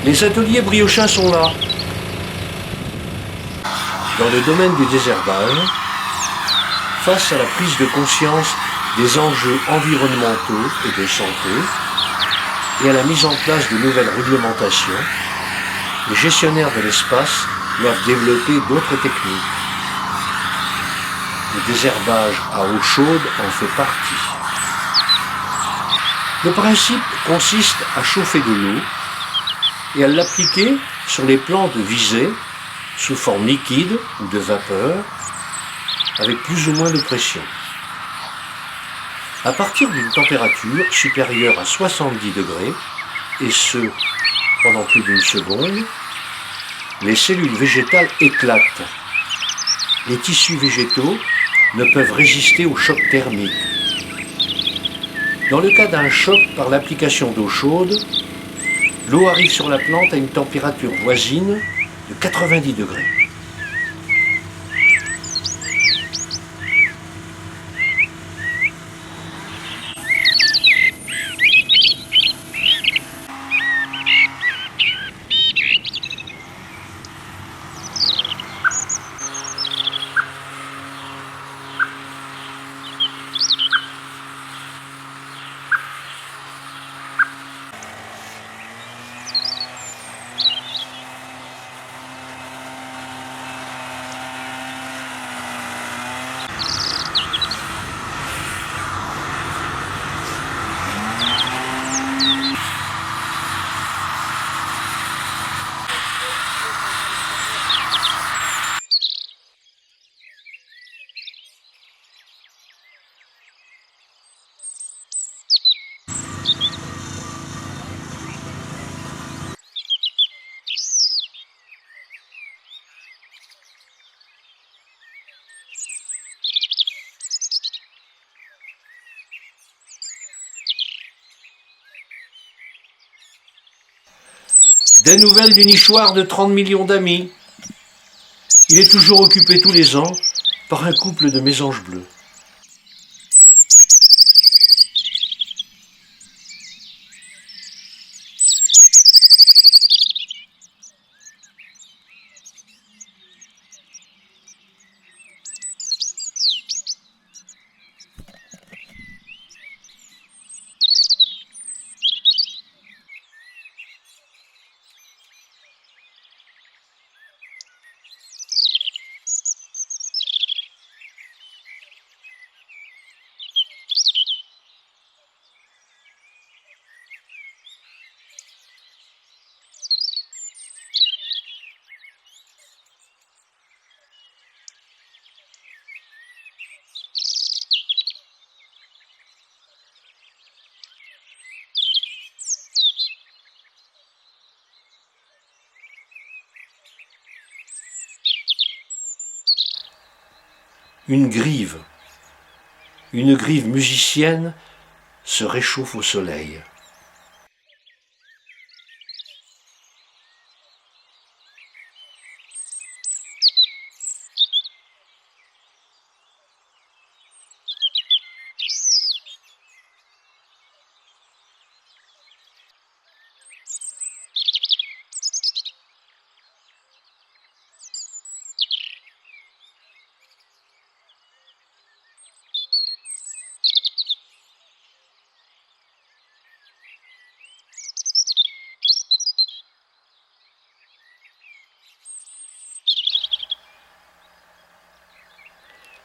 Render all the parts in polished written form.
Les ateliers Briochin sont là. Dans le domaine du désherbage, face à la prise de conscience des enjeux environnementaux et de santé et à la mise en place de nouvelles réglementations, les gestionnaires de l'espace doivent développer d'autres techniques. Le désherbage à eau chaude en fait partie. Le principe consiste à chauffer de l'eau et à l'appliquer sur les plantes visées sous forme liquide ou de vapeur avec plus ou moins de pression. À partir d'une température supérieure à 70 degrés, et ce pendant plus d'une seconde, les cellules végétales éclatent. Les tissus végétaux ne peuvent résister au choc thermique. Dans le cas d'un choc par l'application d'eau chaude, l'eau arrive sur la plante à une température voisine de 90 degrés. Des nouvelles du nichoir de 30 millions d'amis. Il est toujours occupé tous les ans par un couple de mésanges bleus. Une grive musicienne se réchauffe au soleil.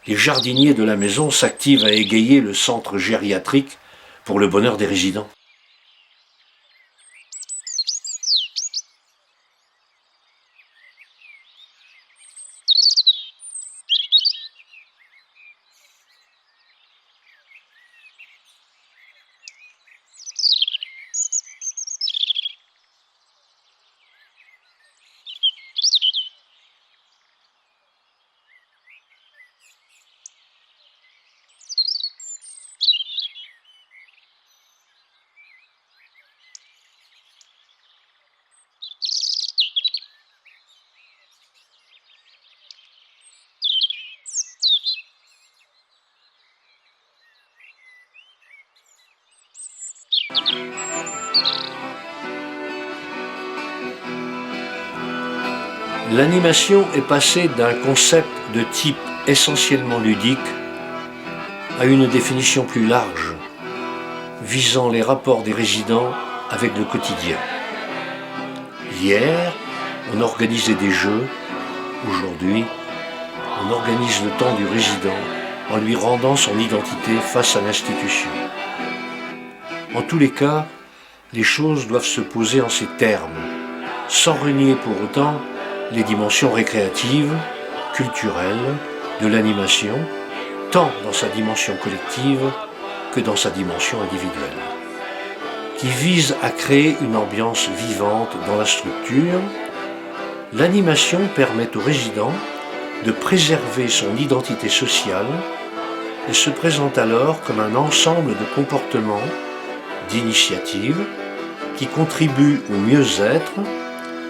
Les jardiniers de la maison s'activent à égayer le centre gériatrique pour le bonheur des résidents. L'animation est passée d'un concept de type essentiellement ludique à une définition plus large, visant les rapports des résidents avec le quotidien. Hier, on organisait des jeux. Aujourd'hui, on organise le temps du résident en lui rendant son identité face à l'institution. En tous les cas, les choses doivent se poser en ces termes, sans renier pour autant les dimensions récréatives, culturelles, de l'animation, tant dans sa dimension collective que dans sa dimension individuelle, qui vise à créer une ambiance vivante dans la structure. L'animation permet aux résidents de préserver son identité sociale et se présente alors comme un ensemble de comportements, d'initiatives, qui contribuent au mieux-être,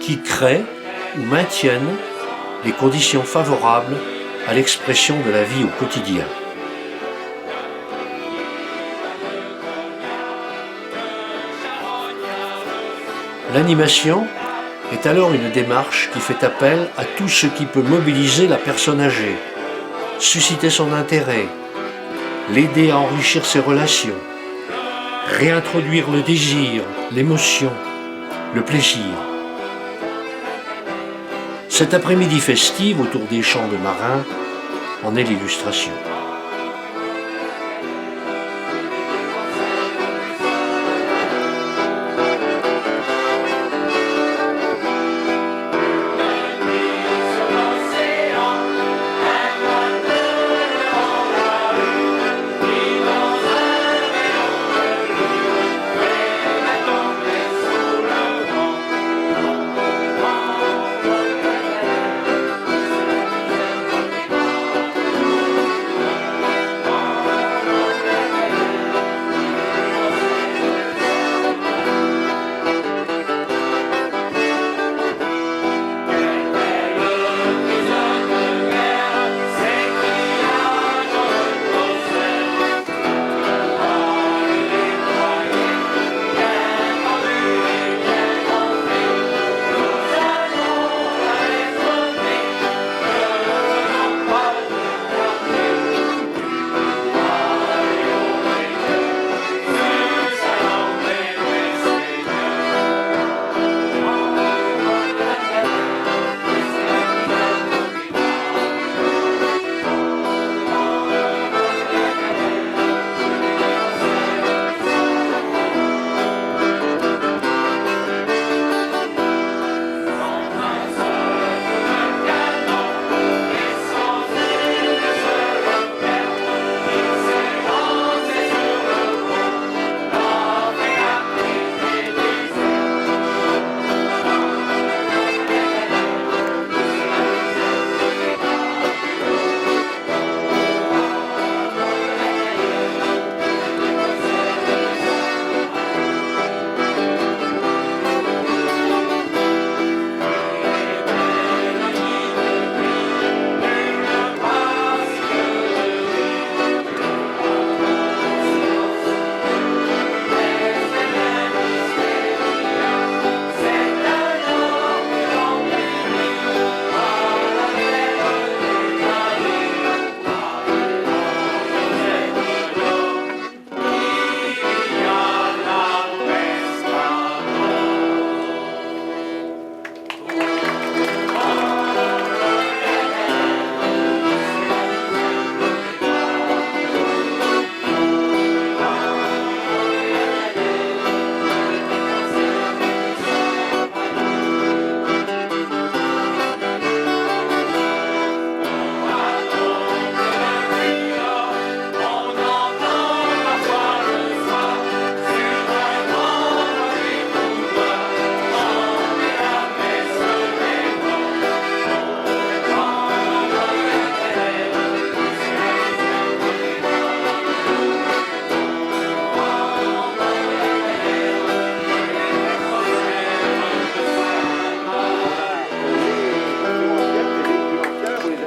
qui créent ou maintiennent les conditions favorables à l'expression de la vie au quotidien. L'animation est alors une démarche qui fait appel à tout ce qui peut mobiliser la personne âgée, susciter son intérêt, l'aider à enrichir ses relations, réintroduire le désir, l'émotion, le plaisir. Cet après-midi festif autour des champs de marins en est l'illustration.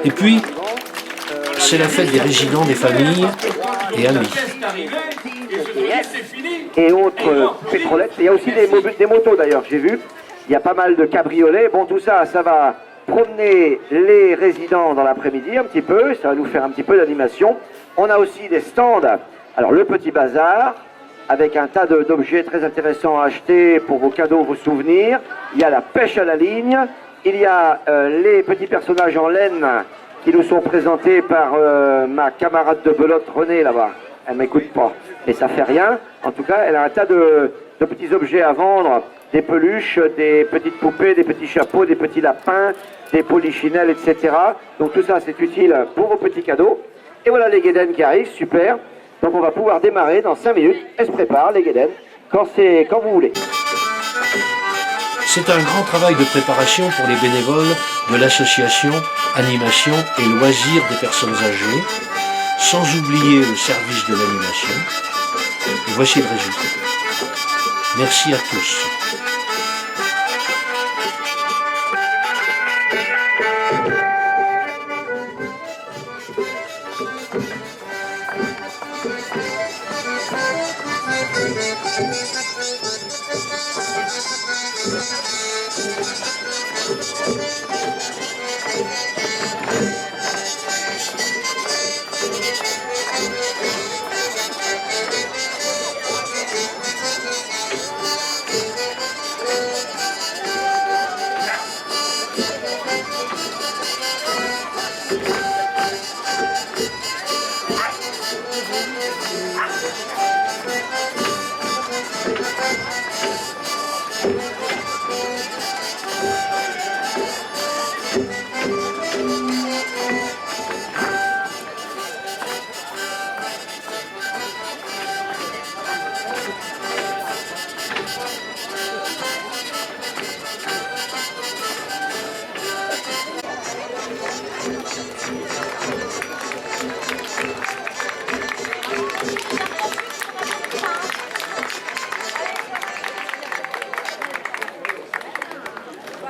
Et puis, c'est la fête des résidents, des familles et amis. Et autres pétrolettes. Il y a aussi des motos d'ailleurs, j'ai vu. Il y a pas mal de cabriolets. Bon, tout ça, ça va promener les résidents dans l'après-midi un petit peu, ça va nous faire un petit peu d'animation. On a aussi des stands, alors le petit bazar, avec un tas d'objets très intéressants à acheter pour vos cadeaux, vos souvenirs. Il y a la pêche à la ligne, il y a les petits personnages en laine qui nous sont présentés par ma camarade de belote Renée là-bas. Elle m'écoute pas, mais ça fait rien. En tout cas, elle a un tas de petits objets à vendre, des peluches, des petites poupées, des petits chapeaux, des petits lapins, des polichinelles, etc. Donc tout ça, c'est utile pour vos petits cadeaux. Et voilà les Guédènes qui arrivent, super. Donc on va pouvoir démarrer dans 5 minutes. Elle se prépare, les Guédènes, quand vous voulez. C'est un grand travail de préparation pour les bénévoles de l'association Animation et Loisirs des personnes âgées, sans oublier le service de l'animation. Et voici le résultat. Merci à tous.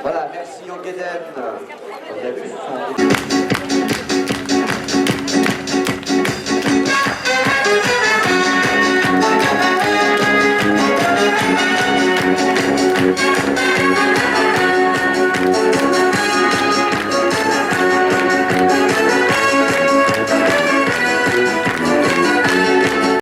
Voilà, merci aux Guédènes. Vous avez vu,